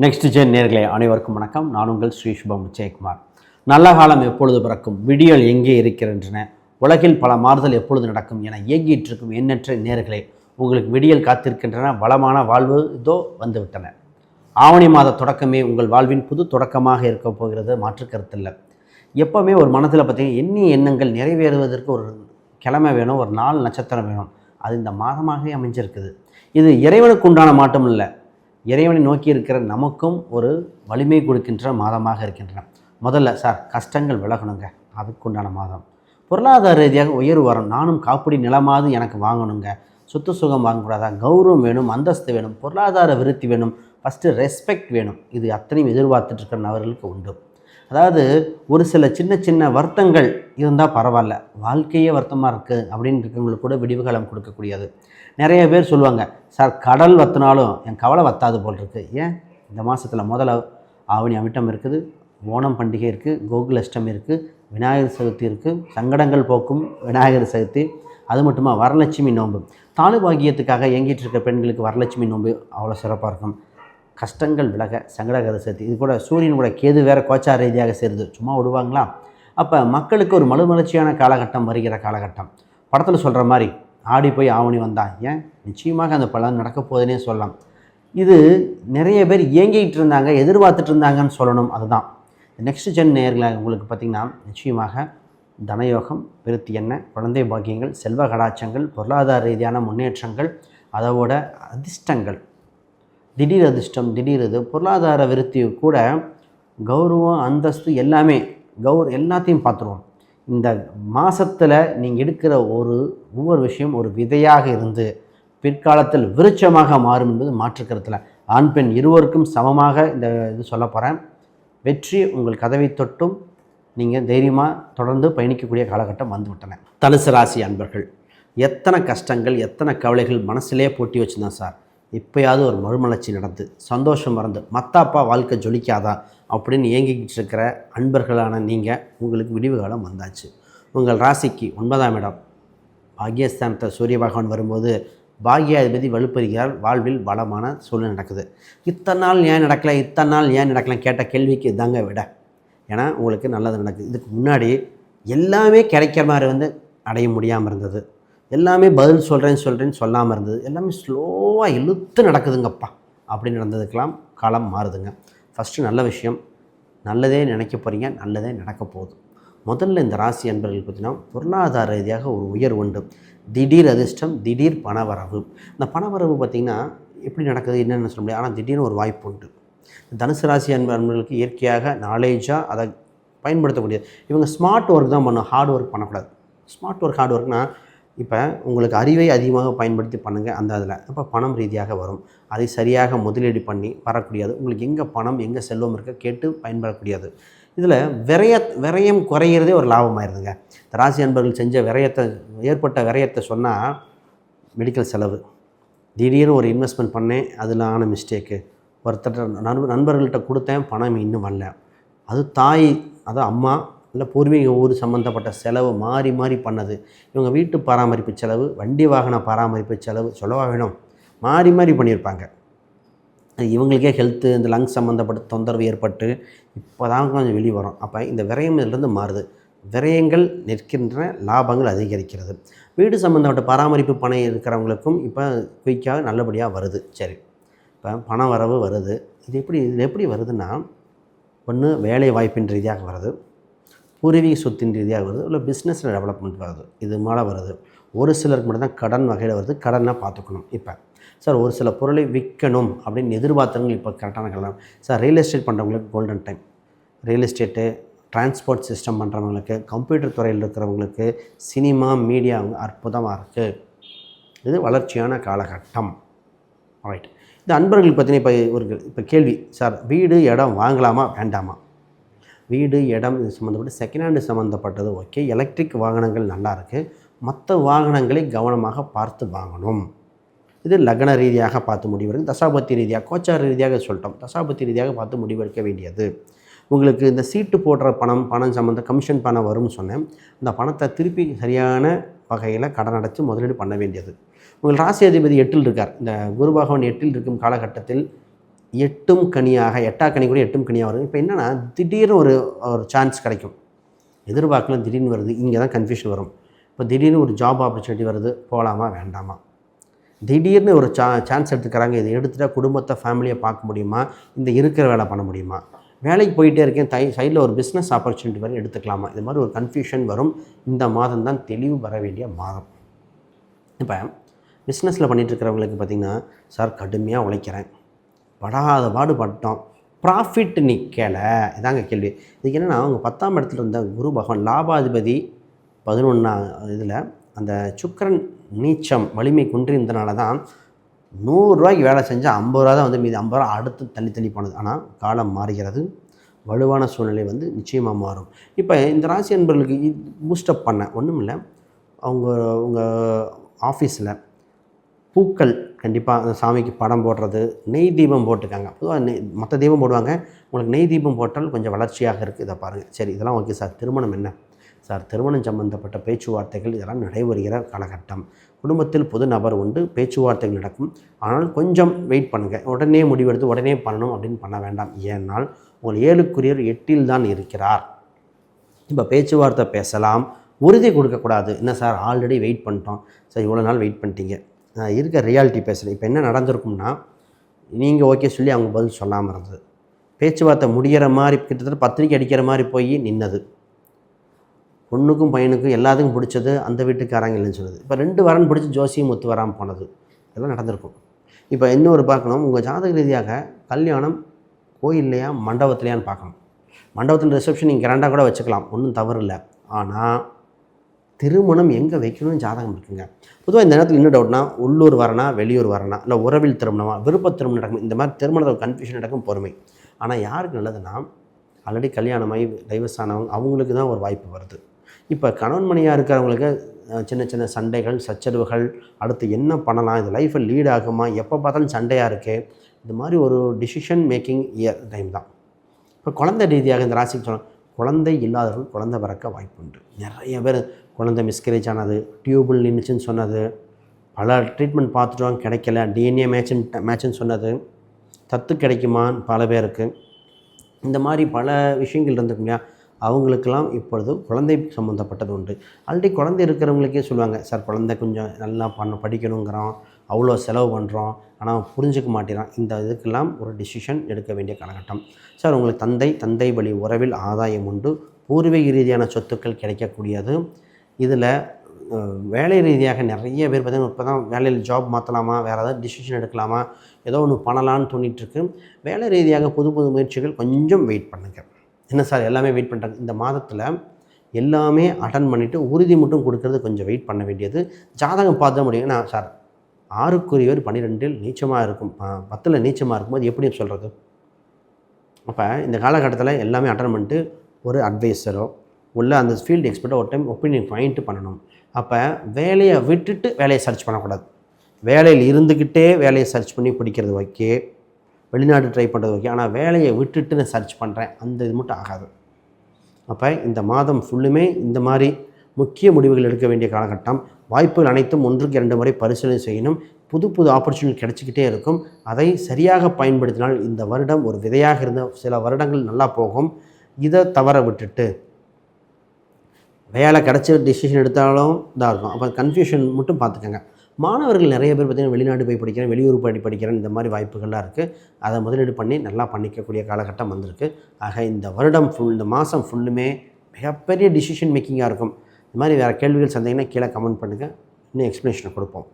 Next gen நேர்களே அனைவருக்கும் வணக்கம். நான் உங்கள் ஸ்ரீ சுபம் விஜயகுமார். நல்ல காலம் எப்பொழுது பிறக்கும், விடியல் எங்கே இருக்கின்றன, உலகில் பல மாறுதல் எப்பொழுது நடக்கும் என இயங்கிட்டிருக்கும் எண்ணற்ற நேர்களே, உங்களுக்கு விடியல் காத்திருக்கின்றன. வளமான வாழ்வு இதோ வந்துவிட்டன. ஆவணி மாத தொடக்கமே உங்கள் வாழ்வின் புது தொடக்கமாக இருக்க போகிறது, மாற்று கருத்தில்லை. எப்போவுமே ஒரு மனத்தில் பார்த்தீங்கன்னா எண்ணிய எண்ணங்கள் நிறைவேறுவதற்கு ஒரு கிழமை வேணும், ஒரு நாள் நட்சத்திரம் வேணும். அது இந்த மாதமாகவே அமைஞ்சிருக்குது. இது இறைவனுக்கு உண்டான மாட்டம் இல்லை, இறைவனை நோக்கி இருக்கிற நமக்கும் ஒரு வலிமை கொடுக்கின்ற மாதமாக இருக்கின்றன. முதல்ல சார் கஷ்டங்கள் விலகணுங்க, அதுக்குண்டான மாதம். பொருளாதார ரீதியாக உயர்வு வரும். நானும் காப்பீடு நிலமாவது எனக்கு வாங்கணுங்க, சொத்து சுகம் வாங்கக்கூடாதா, கௌரவம் வேணும், அந்தஸ்து வேணும், பொருளாதார விருத்தி வேணும், ஃபஸ்ட்டு ரெஸ்பெக்ட் வேணும். இது அத்தனையும் எதிர்பார்த்துட்டு இருக்கிற நபர்களுக்கு உண்டு. அதாவது ஒரு சில சின்ன சின்ன வருத்தங்கள் இருந்தால் பரவாயில்ல, வாழ்க்கையே வருத்தமாக இருக்குது அப்படின்னு இருக்கவங்களுக்கு கூட விடிவுகாலம் கொடுக்கக்கூடியது. நிறைய பேர் சொல்லுவாங்க, சார் கடல் வத்தினாலும் என் கவலை வத்தாது போல் இருக்குது. ஏன் இந்த மாதத்தில் முதல்ல ஆவணி அவிட்டம் இருக்குது, ஓணம் பண்டிகை இருக்குது, கோகுலஷ்டமி இருக்குது, விநாயகர் சதுர்த்தி இருக்குது, சங்கடங்கள் போக்கும் விநாயகர் சதுர்த்தி. அது மட்டுமா வரலட்சுமி நோன்பு, தாலுபாகியத்துக்காக இயங்கிட்டு இருக்க பெண்களுக்கு வரலட்சுமி நோன்பு அவ்வளோ சிறப்பாக இருக்கும். கஷ்டங்கள் விலக சங்கடகர சதுர்த்தி. இது கூட சூரியன் கூட கேது வேறு கோச்சார ரீதியாக சேருது, சும்மா விடுவாங்களா? அப்போ மக்களுக்கு ஒரு மறுமலர்ச்சியான காலகட்டம் வருகிற காலகட்டம். படத்தில் சொல்கிற மாதிரி ஆடி போய் ஆவணி வந்தான், ஏன் நிச்சயமாக அந்த பலன் நடக்க போகுதுன்னே சொல்லலாம். இது நிறைய பேர் இயங்கிட்டு இருந்தாங்க, எதிர்பார்த்துட்டு இருந்தாங்கன்னு சொல்லணும். அதுதான் நெக்ஸ்ட் ஜென் நேயர்களாக உங்களுக்கு பார்த்திங்கன்னா நிச்சயமாக தனயோகம், விருத்தி என்ன, குழந்தை பாக்கியங்கள், செல்வ கடாட்சங்கள், பொருளாதார ரீதியான முன்னேற்றங்கள், அதோட அதிர்ஷ்டங்கள், திடீர் அதிர்ஷ்டம், திடீர் இது பொருளாதார விருத்தி கூட, கௌரவம், அந்தஸ்து எல்லாமே எல்லாத்தையும் பார்த்துருவோம். இந்த மாதத்தில் நீங்கள் எடுக்கிற ஒவ்வொரு விஷயம் ஒரு விதையாக இருந்து பிற்காலத்தில் விருட்சமாக மாறும் என்பது மாற்றுக்கருத்தில். ஆண் பெண் இருவருக்கும் சமமாக இந்த இது சொல்ல போகிறேன். வெற்றி உங்கள் கதவை தொட்டும் நீங்கள் தைரியமாக தொடர்ந்து பயணிக்கக்கூடிய காலகட்டம் வந்துவிட்டன. தனுசு ராசி அன்பர்கள், எத்தனை கஷ்டங்கள், எத்தனை கவலைகள் மனசிலே போட்டி வச்சுருந்தேன் சார், இப்போயாவது ஒரு மறுமலர்ச்சி நடந்து சந்தோஷம் மறந்து மத்தாப்பா வாழ்க்கை ஜொலிக்காதா அப்படின்னு இயங்கிக்கிட்டு இருக்கிற அன்பர்களான நீங்கள், உங்களுக்கு விடிவு காலம் வந்தாச்சு. உங்கள் ராசிக்கு 9ஆம் இடம் பாக்யஸ்தானத்தை சூரிய பகவான் வரும்போது பாக்யாதிபதி வலுப்பெறுகிறார். வாழ்வில் வளமான சூழ்நிலை நடக்குது. இத்தனை நாள் ஏன் நடக்கலை கேட்ட கேள்விக்கு இதாங்க விட. ஏன்னா உங்களுக்கு நல்லது நடக்குது. இதுக்கு முன்னாடி எல்லாமே கிடைக்கிற மாதிரி அடைய முடியாமல் இருந்தது, எல்லாமே பதில் சொல்கிறேன்னு சொல்லாமல் இருந்தது, எல்லாமே ஸ்லோவாக இழுத்து நடக்குதுங்கப்பா அப்படின்னு நடந்ததுக்கெல்லாம் காலம் மாறுதுங்க. ஃபஸ்ட்டு நல்ல விஷயம், நல்லதே நினைக்க போகிறீங்க, நல்லதே நடக்க போகுது. முதல்ல இந்த ராசி அன்பர்கள் பார்த்திங்கன்னா பொருளாதார ரீதியாக ஒரு உயர்வு உண்டு. திடீர் அதிர்ஷ்டம், திடீர் பணவரவு. இந்த பணவரவு பார்த்திங்கன்னா எப்படி நடக்குது என்னென்னு சொல்ல முடியாது, ஆனால் திடீர்னு ஒரு வாய்ப்பு உண்டு. தனுசு ராசி அன்பர்களுக்கு இயற்கையாக நாலேஜாக அதை பயன்படுத்தக்கூடியது. இவங்க ஸ்மார்ட் ஒர்க் தான் பண்ணணும், ஹார்ட் ஒர்க் பண்ணக்கூடாது. ஸ்மார்ட் ஒர்க், ஹார்ட் ஒர்க்னால் இப்போ உங்களுக்கு அறிவை அதிகமாக பயன்படுத்தி பண்ணுங்கள். அந்த அதில் இப்போ பணம் ரீதியாக வரும், அதை சரியாக முதலீடு பண்ணி வரக்கூடியது. உங்களுக்கு எங்கே பணம், எங்கே செல்வம் இருக்க கேட்டு பயன்படக்கூடியது. இதில் விரயம் குறையிறதே ஒரு லாபமாயிருதுங்க. ராசி அன்பர்கள் செஞ்ச ஏற்பட்ட விரயத்தை சொன்னால், மெடிக்கல் செலவு, திடீர்னு ஒரு இன்வெஸ்ட்மெண்ட் பண்ணேன், அதில் ஆன மிஸ்டேக்கு, ஒருத்தர் நண்பர்கள்ட்ட கொடுத்தேன், பணம் இன்னும் வரல, அது தாய், அது அம்மா இல்லை பூர்வீக ஊர் சம்மந்தப்பட்ட செலவு மாறி மாறி பண்ணது. இவங்க வீட்டு பராமரிப்பு செலவு, வண்டி வாகன பராமரிப்பு செலவு சொல்லவா வேணும், மாறி மாறி பண்ணியிருப்பாங்க. இவங்களுக்கே ஹெல்த்து, இந்த லங்ஸ் சம்மந்தப்பட்ட தொந்தரவு ஏற்பட்டு இப்போ தான் கொஞ்சம் வெளியே வரும். அப்போ இந்த விரயம் இதிலிருந்து மாறுது. விரயங்கள் நிற்கின்ற, லாபங்கள் அதிகரிக்கிறது. வீடு சம்மந்தப்பட்ட பராமரிப்பு பணம் இருக்கிறவங்களுக்கும் இப்போ குயிக்காக நல்லபடியாக வருது. சரி, இப்போ பண வரவு வருது. இது எப்படி வருதுன்னா, ஒன்று வேலை வாய்ப்பின் ரீதியாக வருது, பூர்வீக சொத்தின் ரீதியாக வருது, இல்லை பிஸ்னஸில் டெவலப்மெண்ட் வருது, இது மேலே வருது. ஒரு சிலருக்கு மட்டும்தான் கடன் வகையில் வருது, கடனாக பார்த்துக்கணும். இப்போ சார் ஒரு சில பொருளை விற்கணும் அப்படின்னு எதிர்பார்த்தவங்க இப்போ கரெக்டான காலம். சார் ரியல் எஸ்டேட் பண்ணுறவங்களுக்கு golden time. Real estate, transport system பண்ணுறவங்களுக்கு, கம்ப்யூட்டர் துறையில் இருக்கிறவங்களுக்கு, சினிமா, மீடியா அற்புதமாக இருக்குது. இது வளர்ச்சியான காலகட்டம். ரைட். இந்த அன்பர்கள் பார்த்தீங்கன்னா இப்போ கேள்வி, சார் வீடு இடம் வாங்கலாமா வேண்டாமா? வீடு இடம் இது சம்மந்தப்பட்டு செகண்ட் ஹேண்டு சம்மந்தப்பட்டது ஓகே. எலக்ட்ரிக் வாகனங்கள் நல்லா இருக்குது, மற்ற வாகனங்களை கவனமாக பார்த்து வாங்கணும். இது லக்ன ரீதியாக பார்த்து முடிவெடுக்க, தசாபத்தி ரீதியாக, கோச்சார ரீதியாக சொல்லிட்டோம், தசாபத்தி ரீதியாக பார்த்து முடிவெடுக்க வேண்டியது. உங்களுக்கு இந்த சீட்டு போடுற பணம் சம்மந்த கமிஷன் பணம் வரும்னு சொன்னேன். அந்த பணத்தை திருப்பி சரியான வகையில் கடன் அடைச்சி முதலீடு பண்ண வேண்டியது. உங்கள் ராசி அதிபதி 8ல் இருக்கார். இந்த குரு பகவான் 8ல் இருக்கும் காலகட்டத்தில் எட்டும் கனியாக, எட்டாக்கனி கூட எட்டும் கனியாக வரும். இப்போ என்னென்னா திடீர்னு ஒரு ஒரு சான்ஸ் கிடைக்கும், எதிர்பார்க்கலாம், திடீர்னு வருது. இங்கே தான் கன்ஃபியூஷன் வரும். இப்போ திடீர்னு ஒரு ஜாப் ஆப்பர்ச்சுனிட்டி வருது, போகலாமா வேண்டாமா? திடீர்னு ஒரு சான்ஸ் எடுத்துக்கிறாங்க, இதை எடுத்துகிட்டா குடும்பத்தை ஃபேமிலியை பார்க்க முடியுமா, இந்த இருக்கிற வேலை பண்ண முடியுமா, வேலைக்கு போயிட்டே இருக்கேன், சைடில் ஒரு பிஸ்னஸ் ஆப்பர்ச்சுனிட்டி வரை எடுத்துக்கலாமா, இது மாதிரி ஒரு கன்ஃபியூஷன் வரும். இந்த மாதம் தான் தெளிவு வர வேண்டிய மாதம். இப்போ பிஸ்னஸில் பண்ணிகிட்ருக்கிறவங்களுக்கு பார்த்திங்கன்னா, சார் கடுமையாக உழைக்கிறேன், படாத பாடு பட்டோம், ப்ராஃபிட் நிற்கலை, இதாங்க கேள்வி. இதுக்கு என்னென்னா அவங்க 10ஆம் இடத்துல இருந்த குரு பகவான் லாபாதிபதி 11ஆம் இதில் அந்த சுக்கிரன் நீச்சம் வலிமை குன்றிருந்தனால தான் 100 ரூபாய்க்கு வேலை செஞ்சால் 50 ரூபா தான் வந்து மீது 50 ரூபா அடுத்து தள்ளி போனது. ஆனால் காலம் மாறுகிறது, வலுவான சூழ்நிலை வந்து நிச்சயமாக மாறும். இப்போ இந்த ராசி அன்பர்களுக்கு பூஸ்டப் பண்ண ஒன்றும் இல்லை, உங்கள் ஆஃபீஸில் பூக்கள் கண்டிப்பாக அந்த சாமிக்கு படம் போடுறது, நெய் தீபம் போட்டுக்காங்க. பொதுவாக மற்ற தீபம் போடுவாங்க, உங்களுக்கு நெய் தீபம் போட்டால் கொஞ்சம் வளர்ச்சியாக இருக்குது. இதை பாருங்கள். சரி, இதெல்லாம் ஓகே சார். திருமணம் என்ன சார்? திருமணம் சம்பந்தப்பட்ட பேச்சுவார்த்தைகள் இதெல்லாம் நடைபெறுகிற காலகட்டம். குடும்பத்தில் புது நபர் உண்டு, பேச்சுவார்த்தைகள் நடக்கும். ஆனால் கொஞ்சம் வெயிட் பண்ணுங்கள், உடனே முடிவெடுத்து உடனே பண்ணணும் அப்படின்னு பண்ண வேண்டாம். ஏன்னால் உங்கள் 7க்குரியர் 8இல் தான் இருக்கிறார். இப்போ பேச்சுவார்த்தை பேசலாம், உறுதி கொடுக்கக்கூடாது. என்ன சார் ஆல்ரெடி வெயிட் பண்ணிட்டோம் சார், இவ்வளோ நாள் வெயிட் பண்ணிட்டீங்க, நான் இருக்க ரியாலிட்டி பேசுகிறேன். இப்போ என்ன நடந்திருக்கும்னா, நீங்கள் ஓகே சொல்லி அவங்க பதில் சொல்லாமல் இருந்தது, பேச்சுவார்த்தை முடிகிற மாதிரி கிட்டத்தட்ட பத்திரிக்கை அடிக்கிற மாதிரி போய் நின்னது, பொண்ணுக்கும் பையனுக்கும் எல்லாத்துக்கும் பிடிச்சது, அந்த வீட்டுக்காரங்க இல்லைன்னு சொல்லுது. இப்போ 2 வரன் பிடிச்சி ஜோசியம் ஒத்து வராமல் போனது, இதெல்லாம் நடந்திருக்கும். இப்போ இன்னொரு பார்க்கணும், உங்கள் ஜாதக ரீதியாக கல்யாணம் கோயில்லையா மண்டபத்துலையான்னு பார்க்கணும். மண்டபத்தில் ரிசப்ஷன் நீங்கள் கிராண்டாக கூட வச்சுக்கலாம், ஒன்றும் தவறு இல்லை. ஆனால் திருமணம் எங்கே வைக்கணும்னு ஜாதகம் இருக்குங்க. பொதுவாக இந்த நேரத்தில் என்ன டவுட்னா, உள்ளூர் வரனா வெளியூர் வரனா, இல்லை உறவில் திருமணமா, விருப்ப திருமணம் நடக்கும், இந்த மாதிரி திருமணத்தில் கன்ஃபியூஷன் நடக்கும், பொறுமை. ஆனால் யாருக்கு நல்லதுன்னா, ஆல்ரெடி கல்யாணமாகி டைவர்ஸ் ஆனவங்க, அவங்களுக்கு தான் ஒரு வாய்ப்பு வருது. இப்போ கணவன் மணியாக இருக்கிறவங்களுக்கு சின்ன சின்ன சண்டைகள், சச்சரவுகள், அடுத்து என்ன பண்ணலாம், இது லைஃப்பில் லீட் ஆகுமா, எப்போ பார்த்தாலும் சண்டையாக இருக்கே, இது மாதிரி ஒரு டிசிஷன் மேக்கிங் டைம் தான். இப்போ குழந்தை ரீதியாக இந்த ராசிக்கு சொன்னால், குழந்தை இல்லாதவர்கள் குழந்தை பிறக்க வாய்ப்பு உண்டு. நிறைய பேர் குழந்தை மிஸ்கரேஜ் ஆனது, டியூபிள் நின்றுச்சுன்னு சொன்னது, பல ட்ரீட்மெண்ட் பார்த்துட்டோம் கிடைக்கல, டிஎன்ஏ மேட்சுன்னு சொன்னது, தத்து கிடைக்குமான்னு பல பேருக்கு, இந்த மாதிரி பல விஷயங்கள் இருந்துருக்கு இல்லையா. அவங்களுக்கெல்லாம் இப்பொழுது குழந்தை சம்மந்தப்பட்டது உண்டு. ஆல்ரெடி குழந்தை இருக்கிறவங்களுக்கே சொல்லுவாங்க, சார் குழந்தை கொஞ்சம் நல்லா படிக்கணுங்கிறோம், அவ்வளோ செலவு பண்ணுறோம், ஆனால் புரிஞ்சிக்க மாட்டேறான். இந்த இதுக்கெல்லாம் ஒரு டிசிஷன் எடுக்க வேண்டிய காலகட்டம். சார் உங்களுக்கு தந்தை வழி உறவில் ஆதாயம் உண்டு, பூர்வீக ரீதியான சொத்துக்கள் கிடைக்கக்கூடியது. இதில் வேலை ரீதியாக நிறைய பேர் பார்த்திங்கன்னா, இப்போ தான் வேலையில் ஜாப் மாற்றலாமா, வேறு ஏதாவது டிசிஷன் எடுக்கலாமா, ஏதோ ஒன்று பண்ணலான்னு தோணிகிட்ருக்கு. வேலை ரீதியாக புது முயற்சிகள் கொஞ்சம் வெயிட் பண்ணுங்கள். என்ன சார் எல்லாமே வெயிட் பண்ணுறாங்க, இந்த மாதத்தில் எல்லாமே அட்டன் பண்ணிவிட்டு உறுதி மட்டும் கொடுக்கறது கொஞ்சம் வெயிட் பண்ண வேண்டியது. ஜாதகம் பார்த்த முடியும். ஏன்னா சார் 6க்குரியவர் 12இல் நீச்சமாக இருக்கும், 10ல் நீச்சமாக இருக்கும்போது எப்படி சொல்கிறது. அப்போ இந்த காலகட்டத்தில் எல்லாமே அட்டன் பண்ணிட்டு ஒரு அட்வைஸரோ உள்ள அந்த ஃபீல்டு எக்ஸ்பர்ட்டோ ஒரு டைம் ஒப்பீனியன் வாங்கிட்டு பண்ணணும். அப்போ வேலையை விட்டுட்டு வேலையை சர்ச் பண்ணக்கூடாது. வேலையில் இருந்துக்கிட்டே வேலையை சர்ச் பண்ணி பிடிக்கிறது ஓகே, வெளிநாடு ட்ரை பண்ணுறது ஓகே, ஆனால் வேலையை விட்டுட்டு நான் சர்ச் பண்ணுறேன், அந்த இது மட்டும் ஆகாது. அப்போ இந்த மாதம் ஃபுல்லுமே இந்த மாதிரி முக்கிய முடிவுகள் எடுக்க வேண்டிய காலகட்டம். வாய்ப்புகள் அனைத்தும் 1க்கு 2 முறை பரிசீலனை செய்யணும். புது ஆப்பர்ச்சுனிட்டி கிடச்சிக்கிட்டே இருக்கும். அதை சரியாக பயன்படுத்தினால் இந்த வருடம் ஒரு விதையாக இருந்த சில வருடங்கள் நல்லா போகும். இதை தவற விட்டுட்டு வேலை கிடச்சி டிசிஷன் எடுத்தாலும் இதாக இருக்கும். அப்போ கன்ஃபியூஷன் மட்டும் பார்த்துக்கோங்க. மாணவர்கள் நிறைய பேர் பார்த்திங்கன்னா, வெளிநாடு போய் படிக்கிறேன், வெளியூர் போய் படிக்கிறேன், இந்த மாதிரி வாய்ப்புகள்லாம் இருக்குது. அதை முதலீடு பண்ணி நல்லா பண்ணிக்கக்கூடிய காலகட்டம் வந்திருக்கு. ஆக இந்த வருடம் இந்த மாதம் ஃபுல்லுமே மிகப்பெரிய டிசிஷன் மேக்கிங்காக இருக்கும். இந்த மாதிரி வேறு கேள்விகள் சந்தேகம்னா கீழே கமெண்ட் பண்ணுங்கள், இன்னும் எக்ஸ்ப்ளனேஷனை கொடுப்போம்.